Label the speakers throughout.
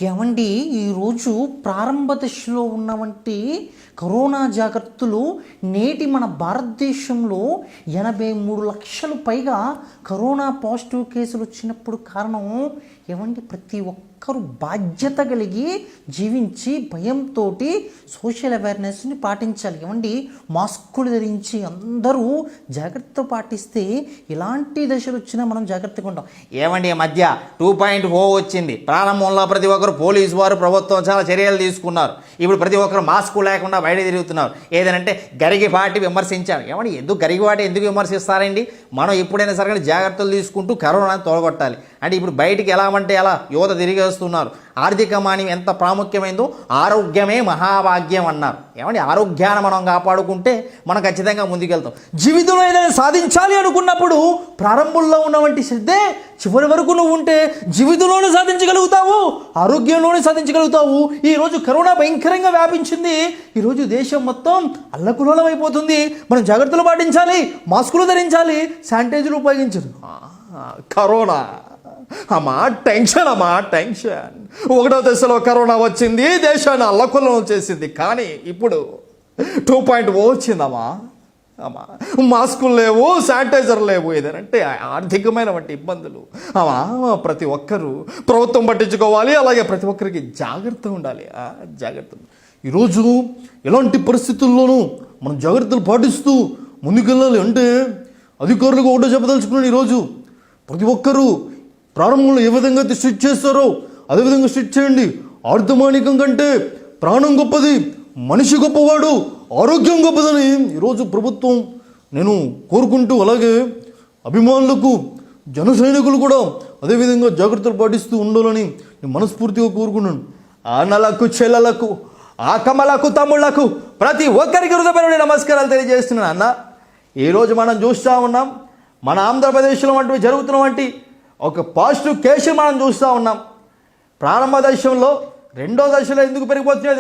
Speaker 1: ఏమండి ఈరోజు ప్రారంభ దశలో ఉన్నవంటి కరోనా జాగ్రత్తలు నేటి మన భారతదేశంలో 83 లక్షలు పైగా కరోనా పాజిటివ్ కేసులు వచ్చినప్పుడు కారణం ఏమండి ప్రతి ఒక్కరూ బాధ్యత కలిగి జీవించి భయంతో సోషల్ అవేర్నెస్ని పాటించాలి. ఏమండి మాస్కులు ధరించి అందరూ జాగ్రత్త పాటిస్తే ఇలాంటి దశలు వచ్చినా మనం జాగ్రత్తగా ఉంటాం.
Speaker 2: ఏమండి ఈ మధ్య 2.0 వచ్చింది. ప్రారంభంలో ప్రతి ఒక్కరు పోలీసు వారు ప్రభుత్వం చాలా చర్యలు తీసుకున్నారు. ఇప్పుడు ప్రతి ఒక్కరు మాస్కు లేకుండా బయట తిరుగుతున్నారు. ఏదనంటే గరిగిపాటి విమర్శించారు. ఏమండి గరిగిపాటి ఎందుకు విమర్శిస్తారండి? మనం ఎప్పుడైనా సరే జాగ్రత్తలు తీసుకుంటూ కరోనాను తొలగొట్టాలి. అంటే ఇప్పుడు బయటికి ఎలా అంటే ఎలా యువత తిరిగేస్తున్నారు. ఆర్థిక మాన్యం ఎంత ప్రాముఖ్యమైందో ఆరోగ్యమే మహాభాగ్యం అన్నారు. ఏమండి ఆరోగ్యాన్ని మనం కాపాడుకుంటే మనం ఖచ్చితంగా ముందుకెళ్తాం. జీవితంలో ఏదైనా సాధించాలి అనుకున్నప్పుడు ప్రారంభంలో ఉన్నవంటి శ్రద్ధే చివరి వరకు నువ్వు ఉంటే జీవితంలోనే సాధించగలుగుతావు, ఆరోగ్యంలోనే సాధించగలుగుతావు. ఈరోజు కరోనా భయంకరంగా వ్యాపించింది. ఈరోజు దేశం మొత్తం అల్లకల్లోలం అయిపోతుంది. మనం జాగ్రత్తలు పాటించాలి, మాస్కులు ధరించాలి, శానిటైజర్లు ఉపయోగించాలి. కరోనా టెన్షన్ ఒకటో దశలో కరోనా వచ్చింది, దేశాన్ని అల్లకల్లోలం చేసింది. కానీ ఇప్పుడు 2.0 వచ్చిందమ్మా. మాస్కులు లేవు, శానిటైజర్ లేవు. ఏదంటే ఆర్థికమైనటువంటి ఇబ్బందులు ప్రతి ఒక్కరూ ప్రభుత్వం పట్టించుకోవాలి. అలాగే ప్రతి ఒక్కరికి జాగ్రత్త ఉండాలి. జాగ్రత్త ఈరోజు ఎలాంటి పరిస్థితుల్లోనూ మనం జాగ్రత్తలు పాటిస్తూ ముందుకెళ్ళాలి. అంటే అధికారులకు ఒకటో చెప్పదలుచుకున్నాను. ఈరోజు ప్రతి ఒక్కరూ ప్రారంభంలో ఏ విధంగా స్ట్రిక్ట్ చేస్తారో అదేవిధంగా స్ట్రిక్ట్ చేయండి. ఆర్థమానికం కంటే ప్రాణం గొప్పది, మనిషి గొప్పవాడు, ఆరోగ్యం గొప్పదని ఈరోజు ప్రభుత్వం నేను కోరుకుంటూ, అలాగే అభిమానులకు జన సైనికులు కూడా అదేవిధంగా జాగ్రత్తలు పాటిస్తూ ఉండాలని నేను మనస్ఫూర్తిగా కోరుకున్నాను. అన్నలకు, చెల్లెలకు, ఆకమలకు, తమ్ముళ్లకు ప్రతి ఒక్కరికి హృదయపూర్వక నమస్కారాలు తెలియజేస్తున్నాను. అన్న ఈరోజు మనం చూస్తూ ఉన్నాం, మన ఆంధ్రప్రదేశ్లో వంటివి జరుగుతున్న వంటి ఒక పాజిటివ్ కేసు మనం చూస్తూ ఉన్నాం. ప్రారంభ దశలో రెండో దశలో ఎందుకు పెరిగిపోతున్నాయో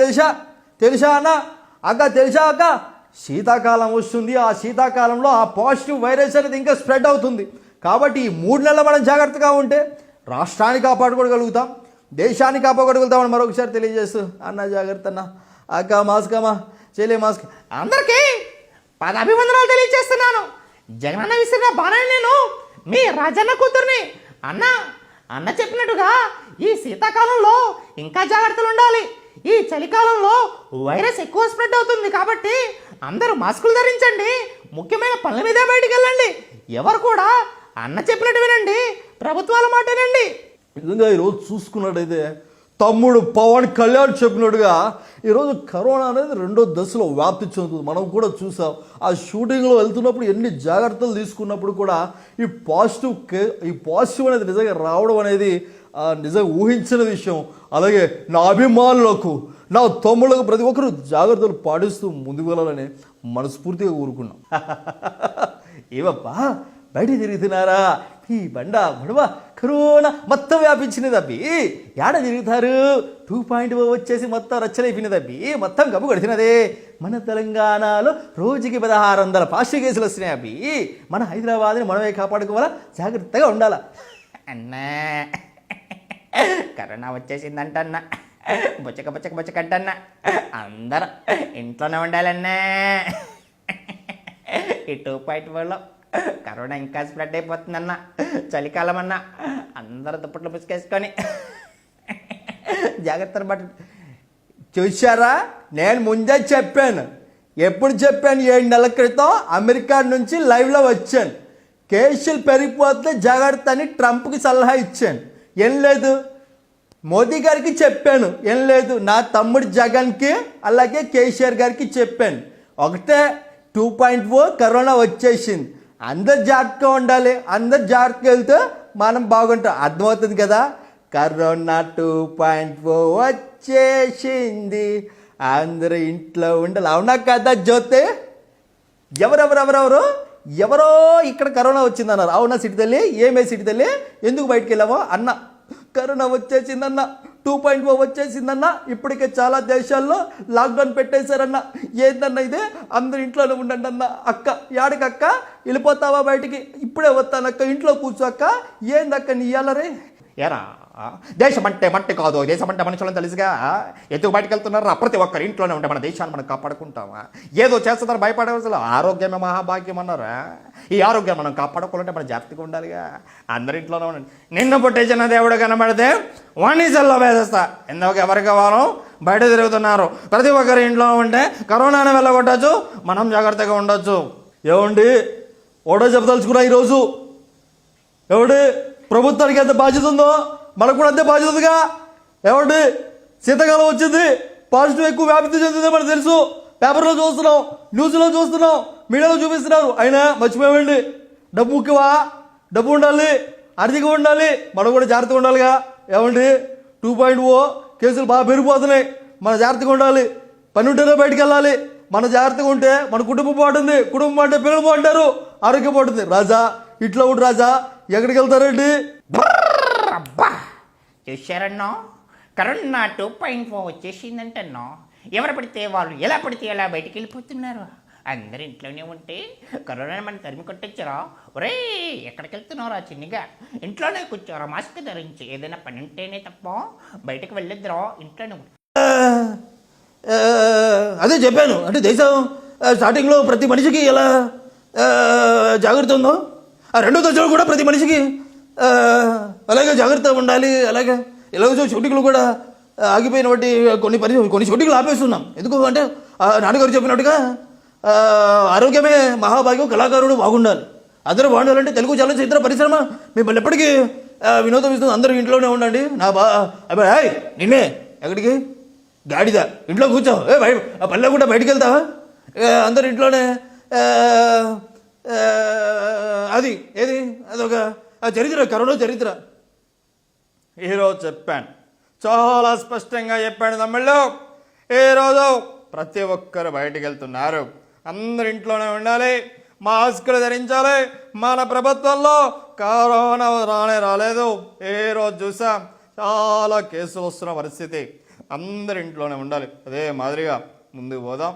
Speaker 2: తెలుసా అన్న? తెలుసా అక్క? శీతాకాలం వస్తుంది. ఆ శీతాకాలంలో ఆ పాజిటివ్ వైరస్ అనేది ఇంకా స్ప్రెడ్ అవుతుంది. కాబట్టి ఈ 3 నెలలు మనం జాగ్రత్తగా ఉంటే రాష్ట్రాన్ని కాపాడుకోగలుగుతాం, దేశాన్ని కాపాడుకోగలుగుతామని మరొకసారి తెలియజేస్తూ అన్న జాగ్రత్త అన్న. అక్క మాస్క్ అమ్మా, చెల్లె మాస్క్.
Speaker 3: అందరికీ అభివందనాలు తెలియజేస్తున్నాను. జగనన్న విసిరిన బాణాన్ని నేను మీ రాజన్న కూతుర్ని. అన్న చెప్పినట్టుగా ఈ శీతాకాలంలో ఇంకా జాగ్రత్తలు ఉండాలి. ఈ చలికాలంలో వైరస్ ఎక్కువ స్ప్రెడ్ అవుతుంది. కాబట్టి అందరూ మాస్కులు ధరించండి, ముఖ్యమైన పనుల మీద బయటికి వెళ్ళండి. ఎవరు కూడా అన్న చెప్పినట్టు వినండి, ప్రభుత్వాల మాట వినండి.
Speaker 4: నిజంగా ఈరోజు చూసుకున్నట్టయితే తమ్ముడు పవన్ కళ్యాణ్ చెప్పినట్టుగా ఈరోజు కరోనా అనేది రెండో దశలో వ్యాప్తి చెందుతుంది. మనం కూడా చూసాం. ఆ షూటింగ్లో వెళ్తున్నప్పుడు ఎన్ని జాగ్రత్తలు తీసుకున్నప్పుడు కూడా ఈ పాజిటివ్ అనేది నిజంగా రావడం అనేది నిజంగా ఊహించిన విషయం. అలాగే నా అభిమానులకు, నా తమ్ముళ్ళకు ప్రతి ఒక్కరు జాగ్రత్తలు పాటిస్తూ ముందుకు వెళ్ళాలని మనస్ఫూర్తిగా కోరుకున్నాం. ఏవప్పా బయట తిరుగుతున్నారా? ఈ బడవ కరోనా మొత్తం వ్యాపించినది అబ్బి. ఏడ తిరుగుతారు? 2.0 వచ్చేసి మొత్తం రచ్చలైపోయినది అబ్బి. మొత్తం గబ్బు కొడుతున్నదే. మన తెలంగాణలో రోజుకి 1600 పాజిటివ్ కేసులు వస్తున్నాయి అబ్బి. మన హైదరాబాద్ని మనమే కాపాడుకోవాలా, జాగ్రత్తగా ఉండాలా.
Speaker 3: అన్నా కరోనా వచ్చేసిందంటన్నా, బొచ్చకంటన్నా అందరూ ఇంట్లోనే ఉండాలన్నా. ఈ 2.0లో కరోనా ఇంకా స్ప్రెడ్ అయిపోతుందన్న. చలికాలం అన్న అందరూ దుప్పట్లు పుసుకేసుకొని జాగ్రత్తలు పట్టు.
Speaker 4: చూశారా? నేను ముందే చెప్పాను. ఎప్పుడు చెప్పాను? 7 నెలల క్రితం అమెరికా నుంచి లైవ్లో వచ్చాను. కేసులు పెరిగిపోతే జాగ్రత్త అని ట్రంప్కి సలహా ఇచ్చాను. ఏం లేదు. మోదీ గారికి చెప్పాను. ఏం లేదు. నా తమ్ముడు జగన్కి అలాగే కేసీఆర్ గారికి చెప్పాను. ఒకటే 2.0 కరోనా వచ్చేసింది. అందరు జాగ్రత్తగా ఉండాలి, అందరు జాగ్రత్తగా వెళ్తే మనం బాగుంటాం. అర్థమవుతుంది కదా? కరోనా 2.0 వచ్చేసింది, అందరూ ఇంట్లో ఉండాలి. అవునా కదా జ్యోతి? ఎవరో ఇక్కడ కరోనా వచ్చిందన్నారు. అవునా సిటీ తల్లి? ఏమే సిటీ తల్లి? ఎందుకు బయటికి వెళ్ళావో అన్న? కరోనా వచ్చేసిందన్న, 2.0 వచ్చేసిందన్న. ఇప్పటికే చాలా దేశాల్లో లాక్డౌన్ పెట్టేశారన్న. ఏందన్న ఇదే? అందరు ఇంట్లోనే ఉండండి అన్న. అక్క యాడికక్క వెళ్ళిపోతావా బయటికి? ఇప్పుడే వస్తానక్క, ఇంట్లో కూర్చోక్క. ఏందక్క నీ ఇయ్యాలరే?
Speaker 2: ఎరా దేశం అంటే మట్టి కాదు, దేశం అంటే మనుషులను తెలుసుగా. ఎందుకు బయటకు వెళ్తున్నారా? ప్రతి ఒక్కరి ఇంట్లోనే ఉంటే మన దేశాన్ని మనం కాపాడుకుంటామా? ఏదో చేస్తున్నారు భయపడవలసిన ఆరోగ్యమే మహాభాగ్యం అన్నారా? ఈ ఆరోగ్యం మనం కాపాడుకోవాలంటే మనం జాగ్రత్తగా ఉండాలిగా. అందరి ఇంట్లోనే ఉండండి. నిన్న పుట్టించిన దేవుడు కనబడితే వాణ్ణి సెల్లో వేసేస్తా. ఎందుకు ఎవరికి కావాలో బయట తిరుగుతున్నారు. ప్రతి ఒక్కరి ఇంట్లో ఉంటే కరోనాను వెళ్ళగొట్టచ్చు, మనం జాగ్రత్తగా ఉండొచ్చు.
Speaker 4: ఏమండి ఒకటో చెప్పదలుచుకున్నా ఈరోజు, ఏమండి ప్రభుత్వానికి ఎంత బాధ్యత ఉందో మనకు కూడా అంతే బాధ్యత ఉందిగా. ఏమండి శీతాకాలం వచ్చింది, పాజిటివ్ ఎక్కువ వ్యాప్తి చెందిందో మనకు తెలుసు. పేపర్లో చూస్తున్నాం, న్యూస్లో చూస్తున్నాం, మీడియాలో చూపిస్తున్నారు. అయినా మర్చిపోయామండి, డబ్బు ముఖ్యమా? డబ్బు ఉండాలి, ఆర్థికంగా ఉండాలి, మనం కూడా జాగ్రత్తగా ఉండాలిగా. ఏమండి 2.0 కేసులు బాగా పెరిగిపోతున్నాయి, మన జాగ్రత్తగా ఉండాలి. పని ఉంటేనే బయటికి వెళ్ళాలి. మన జాగ్రత్తగా ఉంటే మన కుటుంబం బాగుంటుంది, కుటుంబం అంటే పిల్లలు బాగుంటారు, ఆరోగ్యం బాగుంటుంది. రాజా ఇట్లా ఉండు రాజా, ఎక్కడికి వెళ్తారండి?
Speaker 3: అబ్బా చూశారన్నో, కరోనా 2.4 వచ్చేసిందంటన్నో. ఎవరు పడితే వాళ్ళు ఎలా పడితే ఎలా బయటికి వెళ్ళిపోతున్నారు. అందరు ఇంట్లోనే ఉంటే కరోనా మనం తరిమి కొట్టొచ్చారా? ఒరే ఎక్కడికి వెళ్తున్నారా చిన్నగా? ఇంట్లోనే కూర్చోరా, మాస్క్ ధరించి. ఏదైనా పని ఉంటేనే తప్ప బయటకు వెళ్ళొద్దురా, ఇంట్లోనే.
Speaker 4: అదే చెప్పాను, అంటే దేశం స్టార్టింగ్లో ప్రతి మనిషికి ఎలా జాగ్రత్త ఉందో, ఆ రెండో దశలో కూడా ప్రతి మనిషికి అలాగే జాగ్రత్త ఉండాలి. అలాగే ఎలాగో షూటింగ్లు కూడా ఆగిపోయిన బట్టి కొన్ని షూటింగ్లు ఆపేస్తున్నాం. ఎందుకు అంటే నాన్నగారు చెప్పినట్టుగా ఆరోగ్యమే మహాభాగ్యం, కళాకారుడు బాగుండాలి. అందరూ బాగుండాలంటే తెలుగు చలనచిత్ర పరిశ్రమ మిమ్మల్ని ఎప్పటికీ వినోదం ఇస్తుంది. అందరూ ఇంట్లోనే ఉండండి. నా అబ్బాయి నిన్నే ఎక్కడికి గాడిద, ఇంట్లో కూర్చో. పల్లె కూడా బయటికి వెళ్తావా? అందరు ఇంట్లోనే. అది ఏది అదొక చరిత్ర, కరోనా చరిత్ర. ఈరోజు చెప్పాను, చాలా స్పష్టంగా చెప్పాను తమ్ముళ్ళు. ఈరోజు ప్రతి ఒక్కరు బయటికి వెళ్తున్నారు, అందరు ఇంట్లోనే ఉండాలి, మాస్కులు ధరించాలి. మన ప్రభుత్వంలో కరోనా రాలేదు. ఈరోజు చూసాం చాలా కేసులు వస్తున్న పరిస్థితి. అందరు ఇంట్లోనే ఉండాలి. అదే మాదిరిగా ముందుకు పోదాం.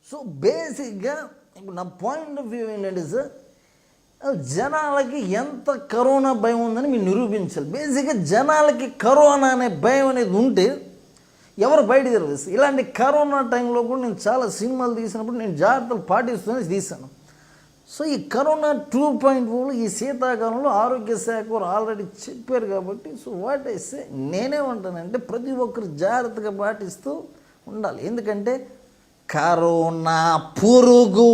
Speaker 1: సో బేసిక్గా ఇప్పుడు నా పాయింట్ ఆఫ్ వ్యూ ఏంటంటే సార్, జనాలకి ఎంత కరోనా భయం ఉందని మీరు నిరూపించాలి. బేసిక్గా జనాలకి కరోనా అనే భయం అనేది ఉంటే ఎవరు బయట తిరగదు. ఇలాంటి కరోనా టైంలో కూడా నేను చాలా సినిమాలు తీసినప్పుడు నేను జాగ్రత్తలు పాటిస్తూనే తీశాను. సో ఈ కరోనా 2.0 ఈ శీతాకాలంలో ఆరోగ్య శాఖ వారు ఆల్రెడీ చెప్పారు కాబట్టి, సో వాట్ అయితే నేనేమంటానంటే ప్రతి ఒక్కరు జాగ్రత్తగా పాటిస్తూ ఉండాలి. ఎందుకంటే కరోనా పురుగు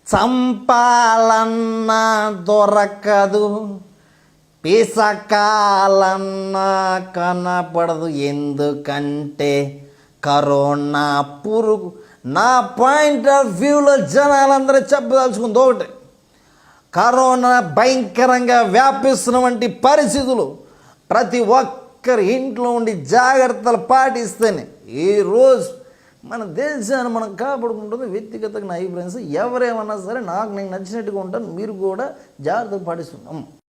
Speaker 1: చంపాలన్నా దొరకదు, పిసకాలన్నా కనపడదు. ఎందుకంటే కరోనా పురుగు. నా పాయింట్ ఆఫ్ వ్యూలో జనాలందరూ చెప్పదలుచుకుంది ఒకటి, కరోనా భయంకరంగా వ్యాపిస్తున్నటువంటి పరిస్థితులు ప్రతి ఒక్కరి ఇంట్లో ఉండి జాగ్రత్తలు పాటిస్తేనే ఈరోజు మన దేశాన్ని మనం కాపాడుకుంటుంది. వ్యక్తిగతంగా నా అభిప్రాయం, ఎవరేమన్నా సరే నాకు నేను నచ్చినట్టుగా ఉంటాను, మీరు కూడా జాగ్రత్తలు పాటిస్తున్నాం.